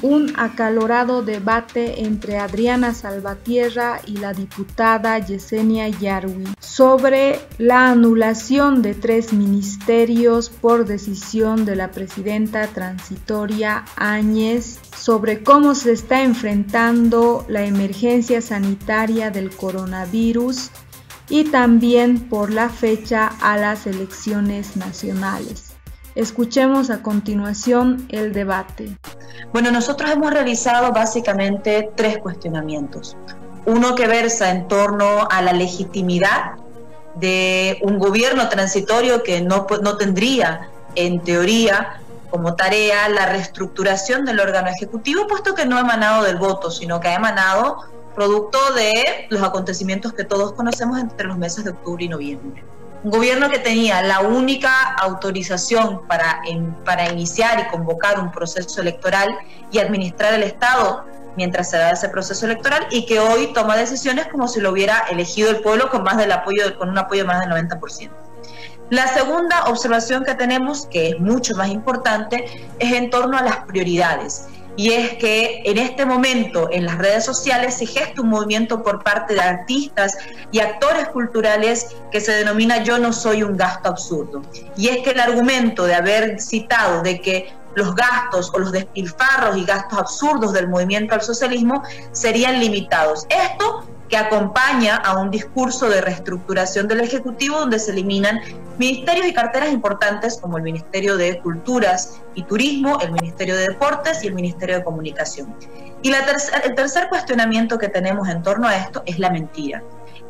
un acalorado debate entre Adriana Salvatierra y la diputada Yesenia Yarwi sobre la anulación de 3 ministerios por decisión de la presidenta transitoria Áñez, sobre cómo se está enfrentando la emergencia sanitaria del coronavirus y también por la fecha a las elecciones nacionales. Escuchemos a continuación el debate. Bueno, nosotros hemos realizado básicamente 3 cuestionamientos. Uno que versa en torno a la legitimidad de un gobierno transitorio que no tendría, en teoría, como tarea la reestructuración del órgano ejecutivo, puesto que no ha emanado del voto, sino que ha emanado producto de los acontecimientos que todos conocemos entre los meses de octubre y noviembre. Un gobierno que tenía la única autorización para iniciar y convocar un proceso electoral y administrar el Estado mientras se da ese proceso electoral, y que hoy toma decisiones como si lo hubiera elegido el pueblo con un apoyo de más del 90%. La segunda observación que tenemos, que es mucho más importante, es en torno a las prioridades. Y es que en este momento en las redes sociales se gesta un movimiento por parte de artistas y actores culturales que se denomina "Yo no soy un gasto absurdo". Y es que el argumento de haber citado de que los gastos o los despilfarros y gastos absurdos del movimiento al socialismo serían limitados. Esto que acompaña a un discurso de reestructuración del Ejecutivo, donde se eliminan ministerios y carteras importantes como el Ministerio de Culturas y Turismo, el Ministerio de Deportes y el Ministerio de Comunicación. Y el tercer cuestionamiento que tenemos en torno a esto es la mentira.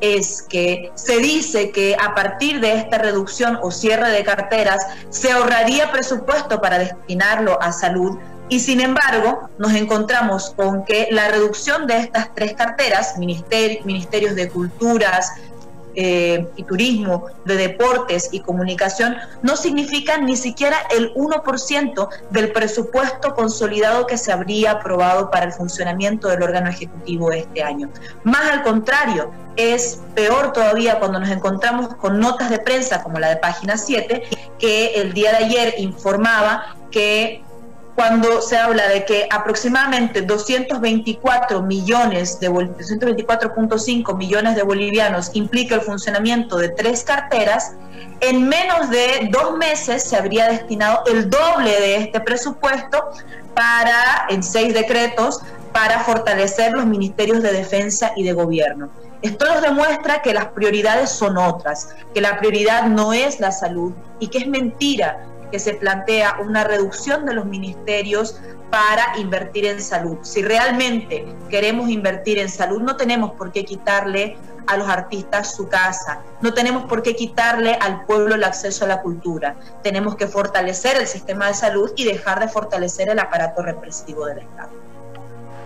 Es que se dice que a partir de esta reducción o cierre de carteras se ahorraría presupuesto para destinarlo a salud, y sin embargo nos encontramos con que la reducción de estas 3 carteras, ministerios de Culturas y Turismo, de Deportes y Comunicación, no significan ni siquiera el 1% del presupuesto consolidado que se habría aprobado para el funcionamiento del órgano ejecutivo este año. Más al contrario, es peor todavía cuando nos encontramos con notas de prensa como la de Página 7, que el día de ayer informaba que cuando se habla de que aproximadamente 224.5 millones de bolivianos implica el funcionamiento de 3 carteras, en menos de 2 meses se habría destinado el doble de este presupuesto en 6 decretos para fortalecer los ministerios de defensa y de gobierno. Esto nos demuestra que las prioridades son otras, que la prioridad no es la salud y que es mentira que se plantea una reducción de los ministerios para invertir en salud. Si realmente queremos invertir en salud, no tenemos por qué quitarle a los artistas su casa, no tenemos por qué quitarle al pueblo el acceso a la cultura. Tenemos que fortalecer el sistema de salud y dejar de fortalecer el aparato represivo del Estado.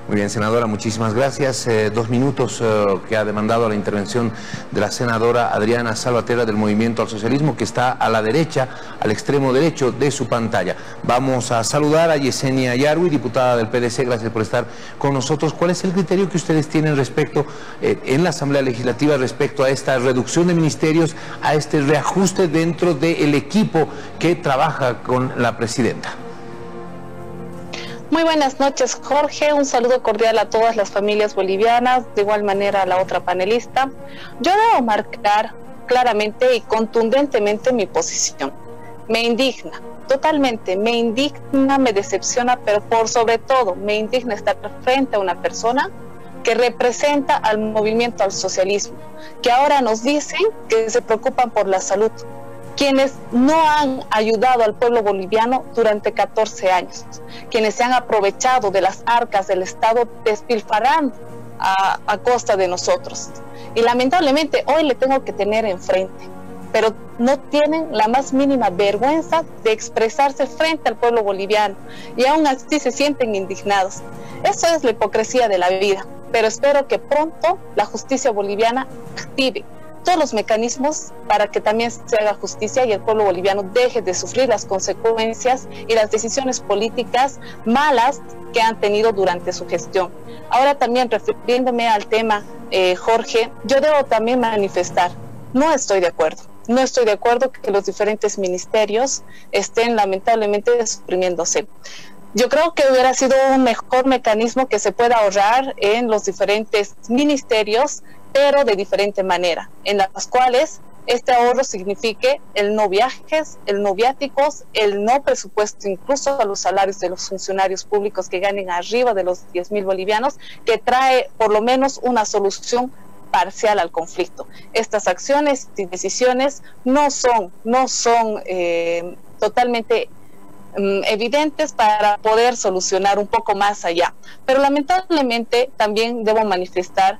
Muy bien, senadora, muchísimas gracias. 2 minutos que ha demandado la intervención de la senadora Adriana Salvatierra del Movimiento al Socialismo, que está a la derecha, al extremo derecho de su pantalla. Vamos a saludar a Yesenia Yarwi, diputada del PDC. Gracias por estar con nosotros. ¿Cuál es el criterio que ustedes tienen respecto, en la Asamblea Legislativa, respecto a esta reducción de ministerios, a este reajuste dentro del equipo que trabaja con la presidenta? Muy buenas noches, Jorge. Un saludo cordial a todas las familias bolivianas, de igual manera a la otra panelista. Yo debo marcar claramente y contundentemente mi posición. Me indigna, totalmente, me indigna, me decepciona, pero por sobre todo me indigna estar frente a una persona que representa al movimiento al socialismo, que ahora nos dicen que se preocupan por la salud, quienes no han ayudado al pueblo boliviano durante 14 años, quienes se han aprovechado de las arcas del Estado despilfarrando a costa de nosotros. Y lamentablemente hoy le tengo que tener enfrente, pero no tienen la más mínima vergüenza de expresarse frente al pueblo boliviano y aún así se sienten indignados. Eso es la hipocresía de la vida, pero espero que pronto la justicia boliviana active todos los mecanismos para que también se haga justicia y el pueblo boliviano deje de sufrir las consecuencias y las decisiones políticas malas que han tenido durante su gestión. Ahora también refiriéndome al tema, Jorge, yo debo también manifestar, no estoy de acuerdo. No estoy de acuerdo que los diferentes ministerios estén lamentablemente suprimiéndose. Yo creo que hubiera sido un mejor mecanismo que se pueda ahorrar en los diferentes ministerios, pero de diferente manera, en las cuales este ahorro signifique el no viajes, el no viáticos, el no presupuesto incluso a los salarios de los funcionarios públicos que ganen arriba de los 10.000 bolivianos, que trae por lo menos una solución parcial al conflicto. Estas acciones y decisiones no son totalmente evidentes para poder solucionar un poco más allá. Pero lamentablemente también debo manifestar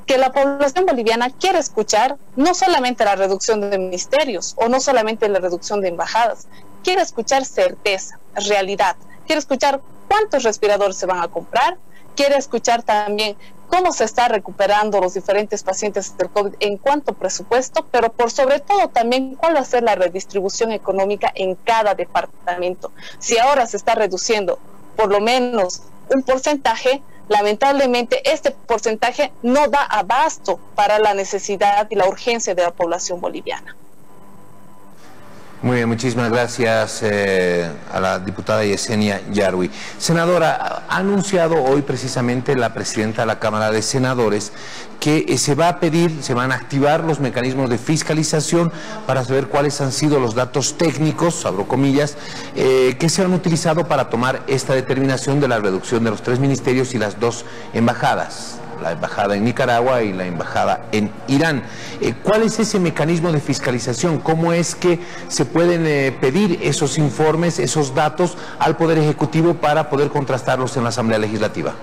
que la población boliviana quiere escuchar no solamente la reducción de ministerios o no solamente la reducción de embajadas, quiere escuchar certeza, realidad, quiere escuchar cuántos respiradores se van a comprar, quiere escuchar también cómo se está recuperando los diferentes pacientes del COVID en cuanto a presupuesto, pero por sobre todo también cuál va a ser la redistribución económica en cada departamento. Si ahora se está reduciendo por lo menos un porcentaje, lamentablemente este porcentaje no da abasto para la necesidad y la urgencia de la población boliviana. Muy bien, muchísimas gracias a la diputada Yesenia Yarwi. Senadora, ha anunciado hoy precisamente la presidenta de la Cámara de Senadores que se va a pedir, se van a activar los mecanismos de fiscalización para saber cuáles han sido los datos técnicos, abro comillas, que se han utilizado para tomar esta determinación de la reducción de los 3 ministerios y las 2 embajadas. La embajada en Nicaragua y la embajada en Irán. ¿Cuál es ese mecanismo de fiscalización? ¿Cómo es que se pueden pedir esos informes, esos datos al Poder Ejecutivo para poder contrastarlos en la Asamblea Legislativa?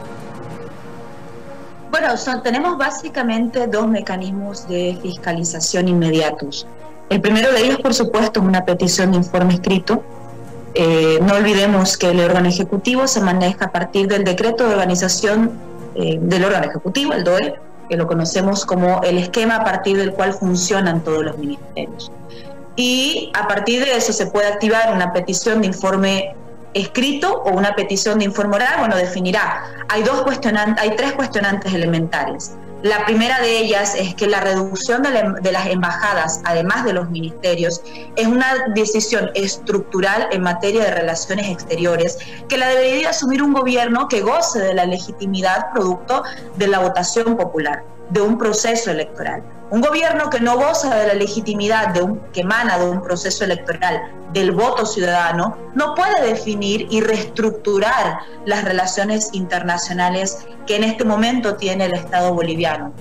Bueno, tenemos básicamente 2 mecanismos de fiscalización inmediatos. El primero de ellos, por supuesto, es una petición de informe escrito. No olvidemos que el órgano ejecutivo se maneja a partir del decreto de organización del órgano ejecutivo, el DOE, que lo conocemos como el esquema a partir del cual funcionan todos los ministerios. Y a partir de eso se puede activar una petición de informe escrito o una petición de informe oral. Bueno, definirá. Hay 3 cuestionantes elementales. La primera de ellas es que la reducción de las embajadas, además de los ministerios, es una decisión estructural en materia de relaciones exteriores que la debería asumir un gobierno que goce de la legitimidad producto de la votación popular, de un proceso electoral. Un gobierno que no goza de la legitimidad que emana de un proceso electoral, del voto ciudadano, no puede definir y reestructurar las relaciones internacionales que en este momento tiene el Estado boliviano.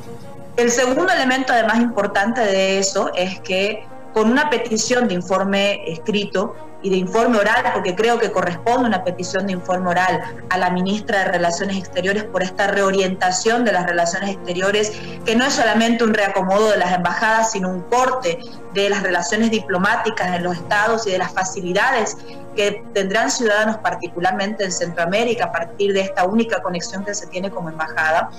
El segundo elemento, además importante de eso, es que con una petición de informe escrito y de informe oral, porque creo que corresponde una petición de informe oral a la ministra de Relaciones Exteriores por esta reorientación de las relaciones exteriores, que no es solamente un reacomodo de las embajadas, sino un corte de las relaciones diplomáticas en los estados y de las facilidades que tendrán ciudadanos, particularmente en Centroamérica, a partir de esta única conexión que se tiene como embajada,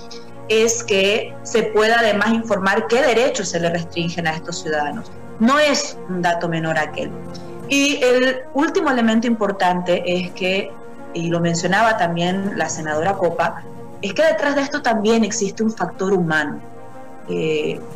es que se pueda además informar qué derechos se le restringen a estos ciudadanos. No es un dato menor aquel. Y el último elemento importante es que, y lo mencionaba también la senadora Copa, es que detrás de esto también existe un factor humano.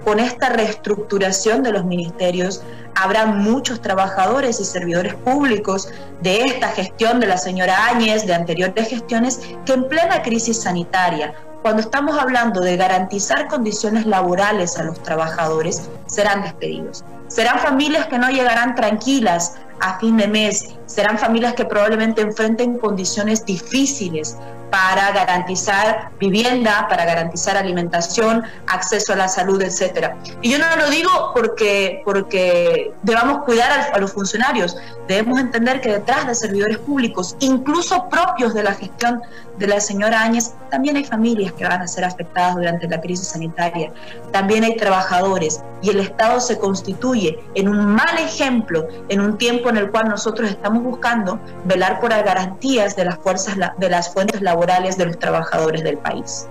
Con esta reestructuración de los ministerios habrá muchos trabajadores y servidores públicos de esta gestión de la señora Áñez, de anteriores gestiones, que en plena crisis sanitaria, cuando estamos hablando de garantizar condiciones laborales a los trabajadores, serán despedidos. Serán familias que no llegarán tranquilas a fin de mes, serán familias que probablemente enfrenten condiciones difíciles para garantizar vivienda, para garantizar alimentación, acceso a la salud, etcétera. Y yo no lo digo porque debamos cuidar a los funcionarios. Debemos entender que detrás de servidores públicos, incluso propios de la gestión de la señora Áñez, también hay familias que van a ser afectadas durante la crisis sanitaria. También hay trabajadores y el Estado se constituye en un mal ejemplo en un tiempo en el cual nosotros estamos buscando velar por las garantías de las fuentes laborales de los trabajadores del país.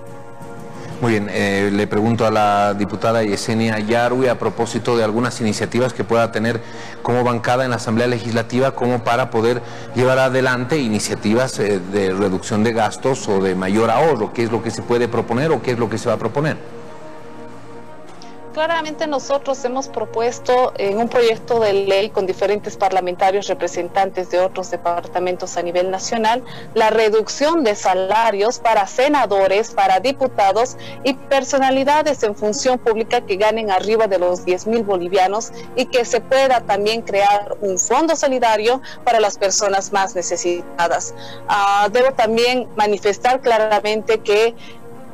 Muy bien, le pregunto a la diputada Yesenia Yarwi a propósito de algunas iniciativas que pueda tener como bancada en la Asamblea Legislativa como para poder llevar adelante iniciativas de reducción de gastos o de mayor ahorro. ¿Qué es lo que se puede proponer o qué es lo que se va a proponer? Claramente nosotros hemos propuesto en un proyecto de ley con diferentes parlamentarios representantes de otros departamentos a nivel nacional la reducción de salarios para senadores, para diputados y personalidades en función pública que ganen arriba de los 10.000 bolivianos y que se pueda también crear un fondo solidario para las personas más necesitadas. Debo también manifestar claramente que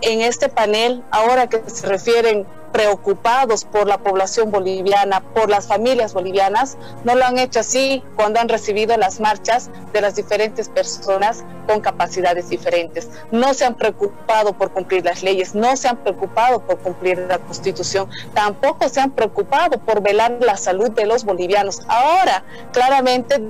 en este panel, ahora que se refieren preocupados por la población boliviana, por las familias bolivianas, no lo han hecho así cuando han recibido las marchas de las diferentes personas con capacidades diferentes. No se han preocupado por cumplir las leyes, no se han preocupado por cumplir la Constitución, tampoco se han preocupado por velar la salud de los bolivianos. Ahora, claramente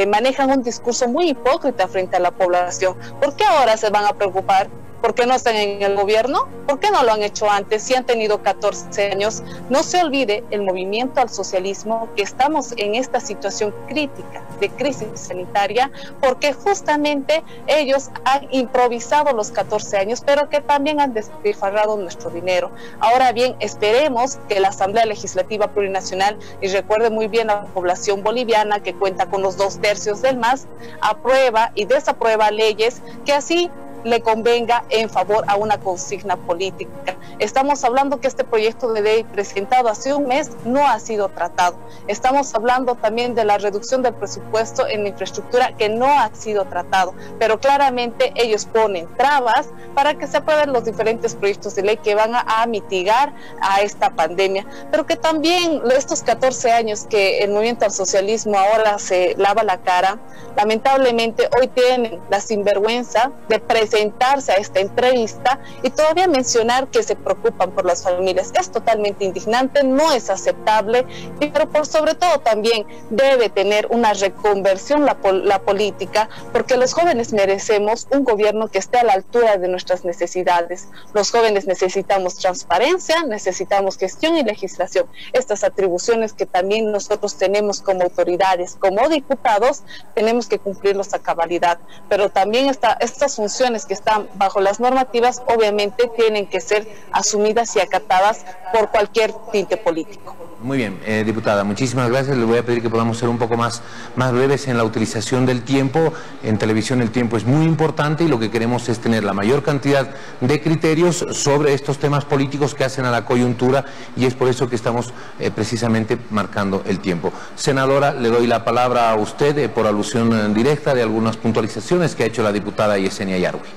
manejan un discurso muy hipócrita frente a la población. ¿Por qué ahora se van a preocupar? ¿Por qué no están en el gobierno? ¿Por qué no lo han hecho antes? Si han tenido 14 años. No se olvide el movimiento al socialismo que estamos en esta situación crítica de crisis sanitaria porque justamente ellos han improvisado los 14 años, pero que también han despilfarrado nuestro dinero. Ahora bien, esperemos que la Asamblea Legislativa Plurinacional, y recuerde muy bien a la población boliviana que cuenta con los 2/3 del MAS, aprueba y desaprueba leyes que así le convenga en favor a una consigna política. Estamos hablando que este proyecto de ley presentado hace un mes no ha sido tratado. Estamos hablando también de la reducción del presupuesto en la infraestructura que no ha sido tratado, pero claramente ellos ponen trabas para que se aprueben los diferentes proyectos de ley que van a mitigar a esta pandemia, pero que también estos 14 años que el movimiento al socialismo ahora se lava la cara, lamentablemente hoy tienen la sinvergüenza de presentarse a esta entrevista y todavía mencionar que se preocupan por las familias. Es totalmente indignante, no es aceptable, pero por sobre todo también debe tener una reconversión la política, porque los jóvenes merecemos un gobierno que esté a la altura de nuestras necesidades. Los jóvenes necesitamos transparencia, necesitamos gestión y legislación. Estas atribuciones que también nosotros tenemos como autoridades, como diputados, tenemos que cumplirlos a cabalidad, pero también estas funciones que están bajo las normativas obviamente tienen que ser asumidas y acatadas por cualquier tinte político. Muy bien, diputada, muchísimas gracias. Le voy a pedir que podamos ser un poco más breves en la utilización del tiempo. En televisión el tiempo es muy importante y lo que queremos es tener la mayor cantidad de criterios sobre estos temas políticos que hacen a la coyuntura y es por eso que estamos precisamente marcando el tiempo. Senadora, le doy la palabra a usted por alusión directa de algunas puntualizaciones que ha hecho la diputada Yesenia Yarwi.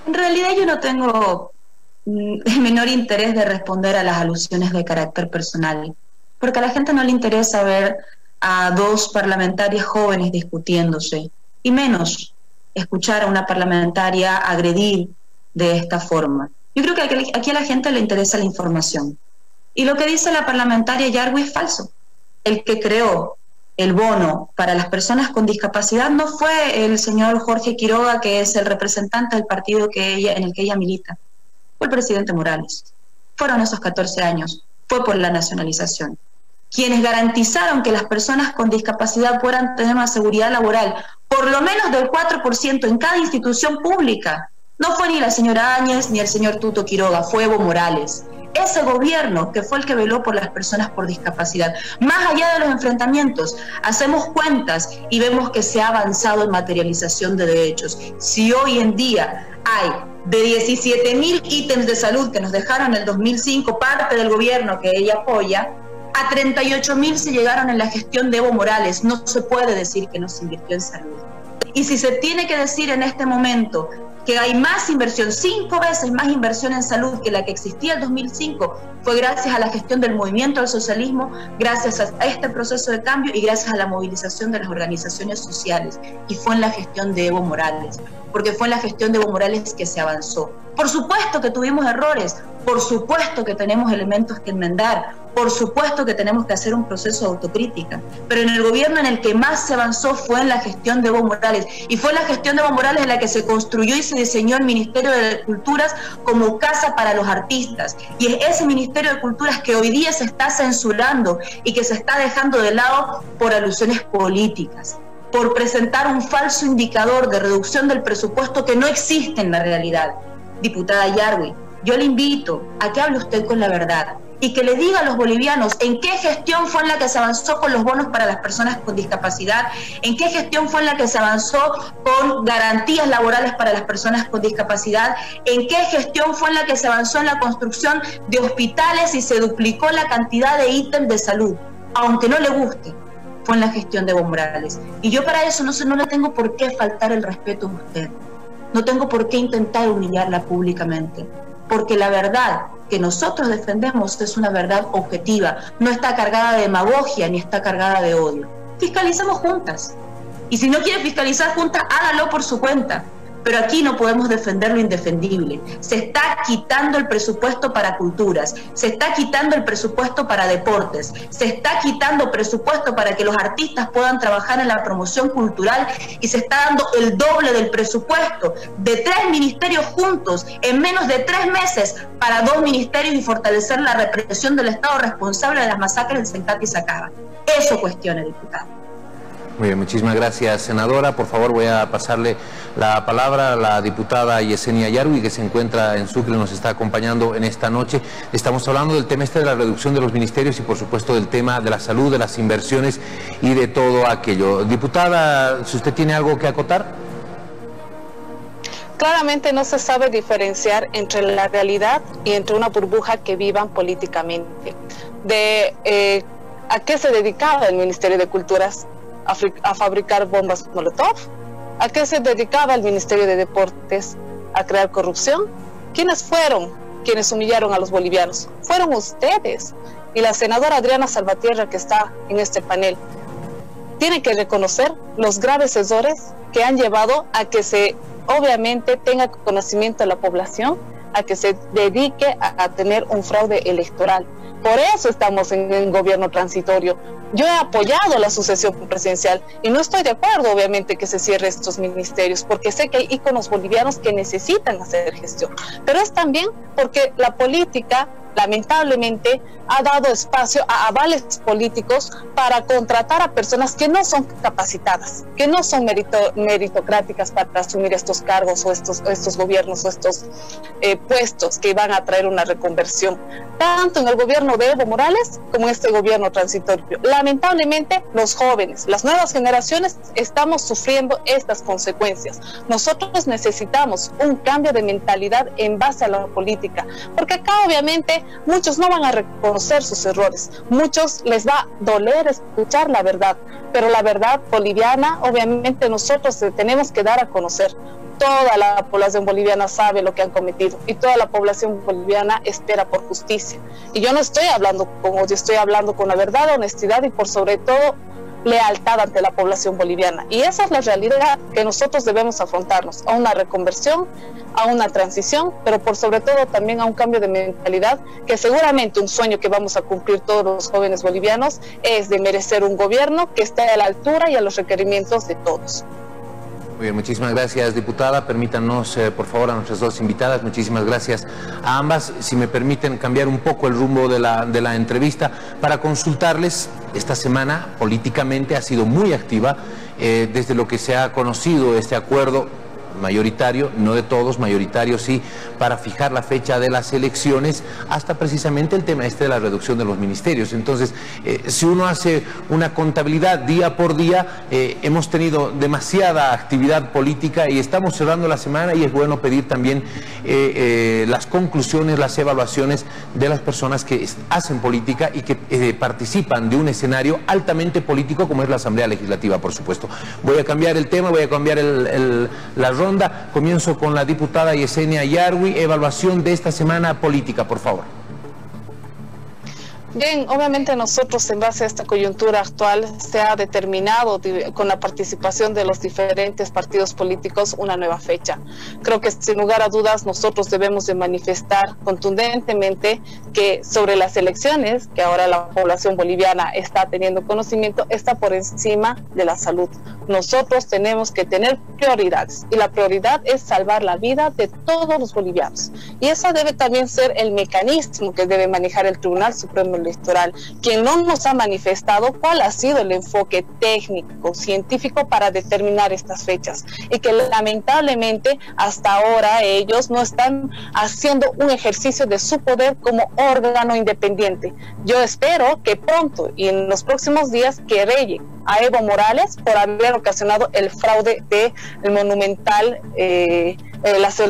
En realidad yo no tengo el menor interés de responder a las alusiones de carácter personal, porque a la gente no le interesa ver a dos parlamentarias jóvenes discutiéndose, y menos escuchar a una parlamentaria agredir de esta forma. Yo creo que aquí a la gente le interesa la información. Y lo que dice la parlamentaria Yarwi es falso. El que creó el bono para las personas con discapacidad no fue el señor Jorge Quiroga, que es el representante del partido en el que ella milita. Fue el presidente Morales. Fueron esos 14 años. Fue por la nacionalización. Quienes garantizaron que las personas con discapacidad puedan tener una seguridad laboral, por lo menos del 4% en cada institución pública, no fue ni la señora Áñez ni el señor Tuto Quiroga, fue Evo Morales. Ese gobierno que fue el que veló por las personas por discapacidad. Más allá de los enfrentamientos, hacemos cuentas y vemos que se ha avanzado en materialización de derechos. Si hoy en día hay de 17.000 ítems de salud que nos dejaron en el 2005 parte del gobierno que ella apoya, a 38.000 se llegaron en la gestión de Evo Morales. No se puede decir que no se invirtió en salud. Y si se tiene que decir en este momento que hay más inversión, 5 veces más inversión en salud que la que existía en 2005, fue gracias a la gestión del movimiento al socialismo, gracias a este proceso de cambio y gracias a la movilización de las organizaciones sociales. Y fue en la gestión de Evo Morales, porque fue en la gestión de Evo Morales que se avanzó. Por supuesto que tuvimos errores, por supuesto que tenemos elementos que enmendar, por supuesto que tenemos que hacer un proceso de autocrítica, pero en el gobierno en el que más se avanzó fue en la gestión de Evo Morales, y fue en la gestión de Evo Morales en la que se construyó y se diseñó el Ministerio de Culturas como casa para los artistas, y es ese Ministerio de Culturas que hoy día se está censurando y que se está dejando de lado por alusiones políticas, por presentar un falso indicador de reducción del presupuesto que no existe en la realidad. Diputada Yarwi, yo le invito a que hable usted con la verdad y que le diga a los bolivianos en qué gestión fue en la que se avanzó con los bonos para las personas con discapacidad, en qué gestión fue en la que se avanzó con garantías laborales para las personas con discapacidad, en qué gestión fue en la que se avanzó en la construcción de hospitales y se duplicó la cantidad de ítems de salud, aunque no le guste, fue en la gestión de Evo Morales. Y yo para eso no le tengo por qué faltar el respeto a usted, no tengo por qué intentar humillarla públicamente, porque la verdad que nosotros defendemos es una verdad objetiva, no está cargada de demagogia ni está cargada de odio. Fiscalicemos juntas, y si no quiere fiscalizar juntas, hágalo por su cuenta, pero aquí no podemos defender lo indefendible. Se está quitando el presupuesto para culturas, se está quitando el presupuesto para deportes, se está quitando presupuesto para que los artistas puedan trabajar en la promoción cultural y se está dando el doble del presupuesto de 3 ministerios juntos en menos de 3 meses para 2 ministerios y fortalecer la represión del Estado responsable de las masacres en Sencati y Sacaba. Eso cuestione, diputado. Muy bien, muchísimas gracias, senadora. Por favor, voy a pasarle la palabra a la diputada Yesenia Yarwi, que se encuentra en Sucre y nos está acompañando en esta noche. Estamos hablando del tema de la reducción de los ministerios y, por supuesto, del tema de la salud, de las inversiones y de todo aquello. Diputada, si usted tiene algo que acotar. Claramente no se sabe diferenciar entre la realidad y entre una burbuja que vivan políticamente. ¿A qué se dedicaba el Ministerio de Culturas? A fabricar bombas Molotov. ¿A qué se dedicaba el Ministerio de Deportes? ¿A crear corrupción? ¿Quiénes fueron quienes humillaron a los bolivianos? Fueron ustedes. Y la senadora Adriana Salvatierra, que está en este panel, tiene que reconocer los graves errores que han llevado a que se, obviamente, tenga conocimiento de la población, a que se dedique a tener un fraude electoral. Por eso estamos en el gobierno transitorio. Yo he apoyado la sucesión presidencial y no estoy de acuerdo, obviamente, que se cierre estos ministerios, porque sé que hay íconos bolivianos que necesitan hacer gestión. Pero es también porque la política, lamentablemente, ha dado espacio a avales políticos para contratar a personas que no son capacitadas, que no son meritocráticas para asumir estos cargos o estos gobiernos o estos puestos que van a traer una reconversión, tanto en el gobierno de Evo Morales como en este gobierno transitorio. Lamentablemente, los jóvenes, las nuevas generaciones, estamos sufriendo estas consecuencias. Nosotros necesitamos un cambio de mentalidad en base a la política, porque acá, obviamente, muchos no van a reconocer sus errores, muchos les va a doler escuchar la verdad, pero la verdad boliviana, obviamente, nosotros tenemos que dar a conocer. Toda la población boliviana sabe lo que han cometido y toda la población boliviana espera por justicia. Y yo no estoy hablando con odio, estoy hablando con la verdad, honestidad y por sobre todo lealtad ante la población boliviana. Y esa es la realidad que nosotros debemos afrontarnos, a una reconversión, a una transición, pero por sobre todo también a un cambio de mentalidad, que seguramente un sueño que vamos a cumplir todos los jóvenes bolivianos es de merecer un gobierno que esté a la altura y a los requerimientos de todos. Muy bien, muchísimas gracias, diputada. Permítanos, por favor, a nuestras dos invitadas, muchísimas gracias a ambas. Si me permiten cambiar un poco el rumbo de la entrevista para consultarles, esta semana políticamente ha sido muy activa desde lo que se ha conocido este acuerdo mayoritario, no de todos, mayoritario sí, para fijar la fecha de las elecciones, hasta precisamente el tema de la reducción de los ministerios. Entonces, si uno hace una contabilidad día por día, hemos tenido demasiada actividad política y estamos cerrando la semana y es bueno pedir también las conclusiones, las evaluaciones de las personas que hacen política y que participan de un escenario altamente político como es la Asamblea Legislativa, por supuesto. Voy a cambiar el tema, voy a cambiar la ronda. Comienzo con la diputada Yesenia Yarwi. Evaluación de esta semana política, por favor. Bien, obviamente nosotros en base a esta coyuntura actual se ha determinado con la participación de los diferentes partidos políticos una nueva fecha. Creo que sin lugar a dudas nosotros debemos de manifestar contundentemente que sobre las elecciones, que ahora la población boliviana está teniendo conocimiento, está por encima de la salud. Nosotros tenemos que tener prioridades y la prioridad es salvar la vida de todos los bolivianos. Y ese debe también ser el mecanismo que debe manejar el Tribunal Supremo electoral, quien no nos ha manifestado cuál ha sido el enfoque técnico, científico para determinar estas fechas, y que lamentablemente hasta ahora ellos no están haciendo un ejercicio de su poder como órgano independiente. Yo espero que pronto y en los próximos días querellen a Evo Morales por haber ocasionado el fraude de el monumental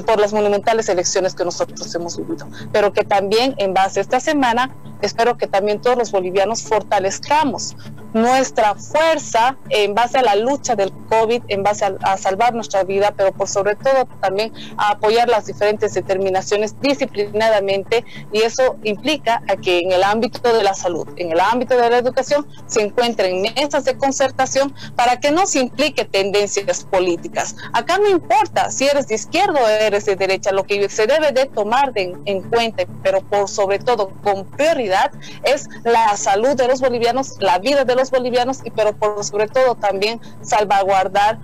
por las monumentales elecciones que nosotros hemos vivido, pero que también en base a esta semana espero que también todos los bolivianos fortalezcamos nuestra fuerza en base a la lucha del COVID, en base a salvar nuestra vida, pero por sobre todo también a apoyar las diferentes determinaciones disciplinadamente, y eso implica a que en el ámbito de la salud, en el ámbito de la educación, se encuentren mesas de concertación para que no se implique tendencias políticas. Acá no importa si eres de izquierda o eres de derecha, lo que se debe de tomar en cuenta, pero por sobre todo con prioridad, es la salud de los bolivianos, la vida de los bolivianos, pero por sobre todo también salvaguardar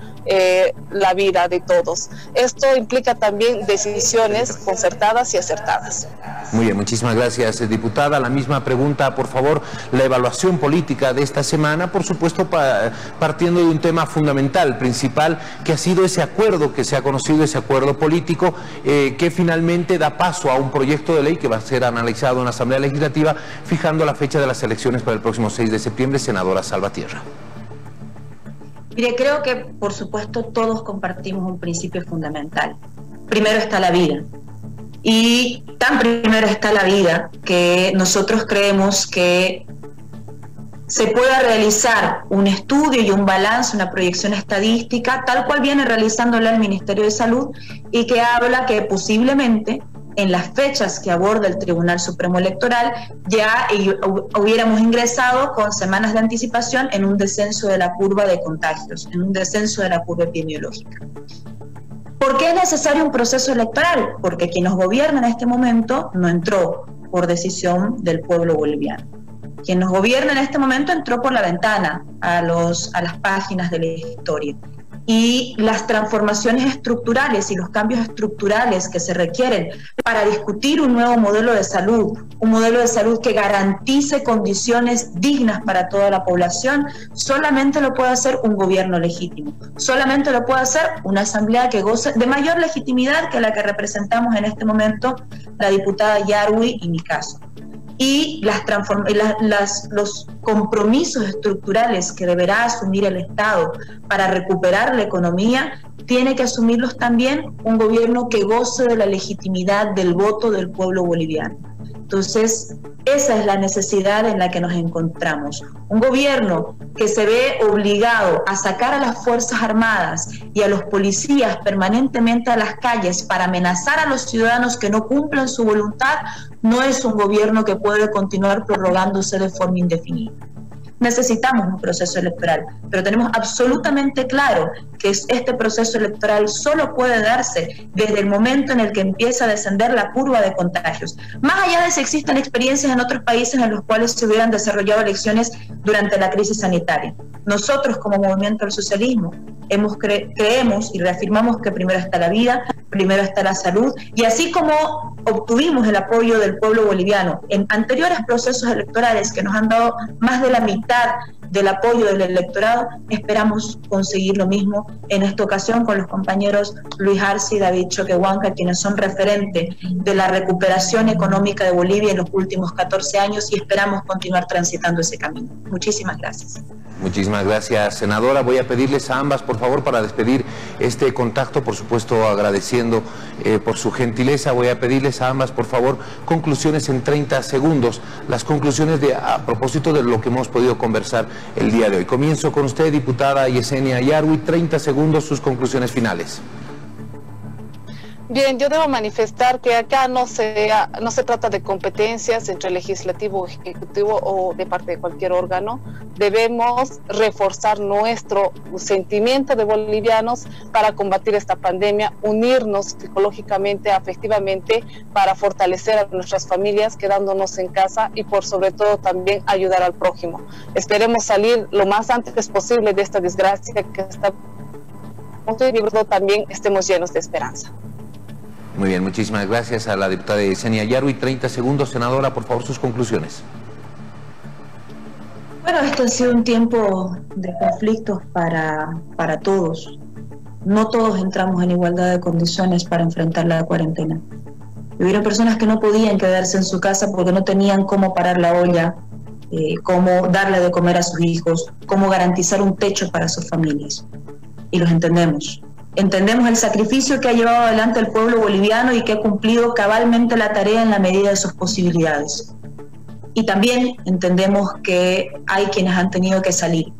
la vida de todos. Esto implica también decisiones concertadas y acertadas. Muy bien, muchísimas gracias, diputada. La misma pregunta, por favor, la evaluación política de esta semana, por supuesto, partiendo de un tema fundamental, principal, que ha sido ese acuerdo que se ha conocido, ese acuerdo político, que finalmente da paso a un proyecto de ley que va a ser analizado en la Asamblea Legislativa, fijando la fecha de las elecciones para el próximo 6 de septiembre, senadora Salvatierra. Mire, creo que, por supuesto, todos compartimos un principio fundamental. Primero está la vida. Y tan primero está la vida que nosotros creemos que se pueda realizar un estudio y un balance, una proyección estadística, tal cual viene realizándola el Ministerio de Salud, y que habla que posiblemente en las fechas que aborda el Tribunal Supremo Electoral ya hubiéramos ingresado con semanas de anticipación en un descenso de la curva de contagios, en un descenso de la curva epidemiológica. ¿Por qué es necesario un proceso electoral? Porque quien nos gobierna en este momento no entró por decisión del pueblo boliviano. Quien nos gobierna en este momento entró por la ventana a las páginas de la historia. Y las transformaciones estructurales y los cambios estructurales que se requieren para discutir un nuevo modelo de salud, un modelo de salud que garantice condiciones dignas para toda la población, solamente lo puede hacer un gobierno legítimo, solamente lo puede hacer una asamblea que goce de mayor legitimidad que la que representamos en este momento la diputada Yarwi y mi caso. Y los compromisos estructurales que deberá asumir el Estado para recuperar la economía, tiene que asumirlos también un gobierno que goce de la legitimidad del voto del pueblo boliviano. Entonces, esa es la necesidad en la que nos encontramos. Un gobierno que se ve obligado a sacar a las Fuerzas Armadas y a los policías permanentemente a las calles para amenazar a los ciudadanos que no cumplan su voluntad, no es un gobierno que puede continuar prorrogándose de forma indefinida. Necesitamos un proceso electoral, pero tenemos absolutamente claro que este proceso electoral solo puede darse desde el momento en el que empieza a descender la curva de contagios. Más allá de si existen experiencias en otros países en los cuales se hubieran desarrollado elecciones durante la crisis sanitaria. Nosotros, como Movimiento al Socialismo, creemos y reafirmamos que primero está la vida, primero está la salud, y así como obtuvimos el apoyo del pueblo boliviano en anteriores procesos electorales que nos han dado más de la mitad del apoyo del electorado, esperamos conseguir lo mismo en esta ocasión con los compañeros Luis Arce y David Choquehuanca, quienes son referentes de la recuperación económica de Bolivia en los últimos 14 años, y esperamos continuar transitando ese camino. Muchísimas gracias. Muchísimas gracias, senadora. Voy a pedirles a ambas, por favor, para despedir este contacto, por supuesto agradeciendo por su gentileza, voy a pedirles a ambas, por favor, conclusiones en 30 segundos, las conclusiones a propósito de lo que hemos podido conversar el día de hoy. Comienzo con usted, diputada Yesenia Yarwi, 30 segundos, sus conclusiones finales. Bien, yo debo manifestar que acá no se trata de competencias entre legislativo, ejecutivo o de parte de cualquier órgano. Debemos reforzar nuestro sentimiento de bolivianos para combatir esta pandemia, unirnos psicológicamente, afectivamente, para fortalecer a nuestras familias quedándonos en casa y por sobre todo también ayudar al prójimo. Esperemos salir lo más antes posible de esta desgracia que está y también estemos llenos de esperanza. Muy bien, muchísimas gracias a la diputada Yesenia Yarwi. 30 segundos, senadora, por favor, sus conclusiones. Bueno, esto ha sido un tiempo de conflictos para todos. No todos entramos en igualdad de condiciones para enfrentar la cuarentena. Hubieron personas que no podían quedarse en su casa porque no tenían cómo parar la olla, cómo darle de comer a sus hijos, cómo garantizar un techo para sus familias. Y los entendemos. Entendemos el sacrificio que ha llevado adelante el pueblo boliviano y que ha cumplido cabalmente la tarea en la medida de sus posibilidades. Y también entendemos que hay quienes han tenido que salir.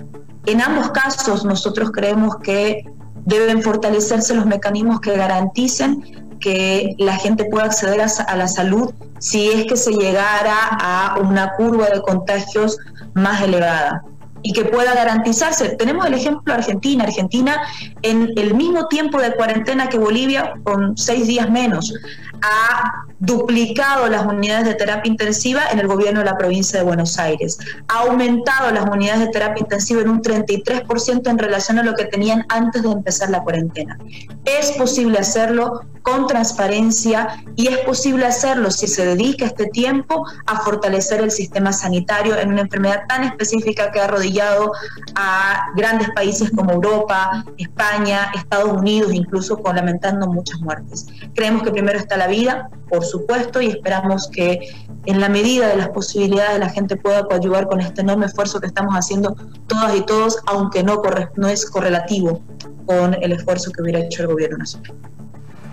En ambos casos, nosotros creemos que deben fortalecerse los mecanismos que garanticen que la gente pueda acceder a la salud si es que se llegara a una curva de contagios más elevada y que pueda garantizarse. Tenemos el ejemplo de Argentina. Argentina, en el mismo tiempo de cuarentena que Bolivia, con 6 días menos, ha duplicado las unidades de terapia intensiva en el gobierno de la provincia de Buenos Aires. Ha aumentado las unidades de terapia intensiva en un 33% en relación a lo que tenían antes de empezar la cuarentena. Es posible hacerlo con transparencia y es posible hacerlo si se dedica este tiempo a fortalecer el sistema sanitario en una enfermedad tan específica que ha arrodillado a grandes países como Europa, España, Estados Unidos, incluso lamentando muchas muertes. Creemos que primero está la vida, por supuesto, y esperamos que en la medida de las posibilidades la gente pueda coadyuvar con este enorme esfuerzo que estamos haciendo todas y todos, aunque no es correlativo con el esfuerzo que hubiera hecho el gobierno nacional.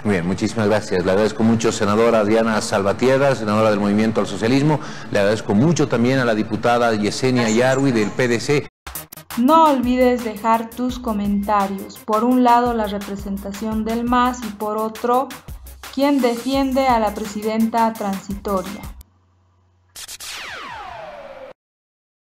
Muy bien, muchísimas gracias. Le agradezco mucho, senadora Adriana Salvatierra, senadora del Movimiento al Socialismo. Le agradezco mucho también a la diputada Yesenia Yarwi del PDC. No olvides dejar tus comentarios. Por un lado, la representación del MAS y por otro, quien defiende a la presidenta transitoria.